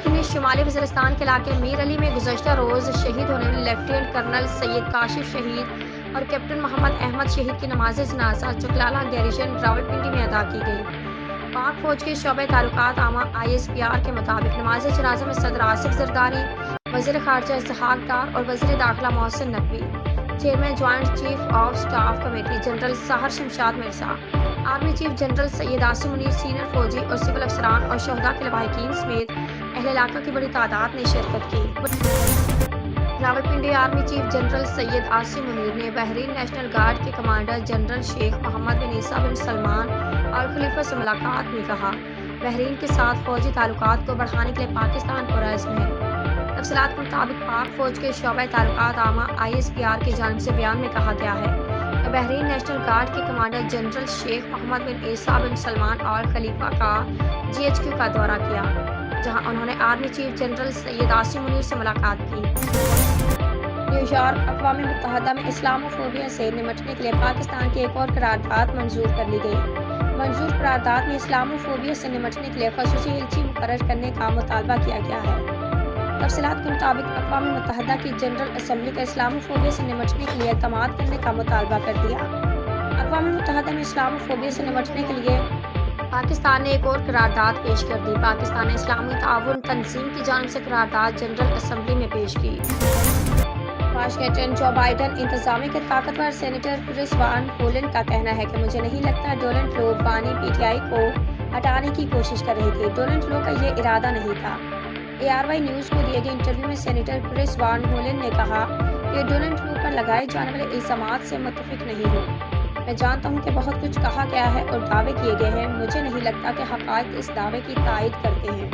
रावलपिंडी शमाली वज़ीरिस्तान के इलाके मीर अली में गुज़श्ता रोज़ शहीद होने वाले लेफ्टिनेंट कर्नल सैयद काशिफ शहीद और कैप्टन मोहम्मद अहमद शहीद की नमाज़ जनाज़ा चकलाला गैरिजन रावलपिंडी में अदा की गई। पाक फौज के शोबे ताल्लुकात आमा ISPR के मुताबिक नमाज़ जनाज़ा में सदर आसिफ जरदारी, वज़ीर ख़ारजा इसहाक डार और वज़ीर दाखिला Mohsin Naqvi, chairman joint chief of staff committee general Sahir Shamshad Mirza, army chief general Syed Asim Munir, senior फौजी और सिविल अफसरान और शहदा के लवाहिकीन समेत अहले इलाका की बड़ी तादाद ने शिरकत की। Rawalpindi army chief general Syed Asim Munir ने बहरीन नेशनल गार्ड के कमांडर जनरल शेख मोहम्मद बिन ईसा बिन सलमान और खलीफा से मुलाकात में कहा, बहरीन के साथ फौजी ताल्लुकात को बढ़ाने के लिए पाकिस्तान पुरअज़्म है। तफसीलात के मुताबिक पाक फौज के शोबे ताल्लुकात आमा ISPR की जानिब से बयान में कहा गया है कि बहरीन नेशनल गार्ड के कमांडर जनरल शेख मोहम्मद बिन ईसा बिन सलमान और खलीफा का GHQ का दौरा किया, जहां उन्होंने army chief general Syed Asim Munir से मुलाकात की। न्यूयॉर्क अक़वाम मुत्तहिदा में इस्लामोफोबिया से निपटने के लिए पाकिस्तान की एक और करारदाद मंजूर कर ली गई। मंजूर करारदाद में इस्लामोफोबिया से निपटने के लिए ख़ुसूसी एजेंसी मुकर्रर करने का मुतालबा किया गया है। तफसीलात के मुताबिक अक़वाम मुत्तहिदा की जनरल असम्बली का इस्लामोफोबिया से निपटने के लिए इक़दामात करने का मुतालबा कर दिया। अक़वाम मुत्तहिदा में इस्लामोफोबिया से निपटने के लिए पाकिस्तान ने एक और करारदाद पेश कर दी। पाकिस्तान ने इस्लामी ताउन तंजीम की जानिब से करारदाद जनरल असम्बली में पेश की। वाशिंगटन जो बाइडन इंतजामी के ताकतवर सेनेटर क्रिस वान होलन का कहना है कि मुझे नहीं लगता डोनाल्ड ट्रम्प बानी PTI को हटाने की कोशिश कर रहे थे। डोनाल्ड ट्रम्प का ये इरादा नहीं था। ARY न्यूज़ को दिए गए इंटरव्यू में सेनेटर क्रिस वान होलन ने कहा कि डोनाल्ड ट्रम्प पर लगाए जाने वाले इल्ज़ामात से मुत्तफिक नहीं हूँ। मैं जानता हूँ कि बहुत कुछ कहा गया है और दावे किए गए हैं। मुझे नहीं लगता कि हक़ाइक़ इस दावे की तायद करते हैं।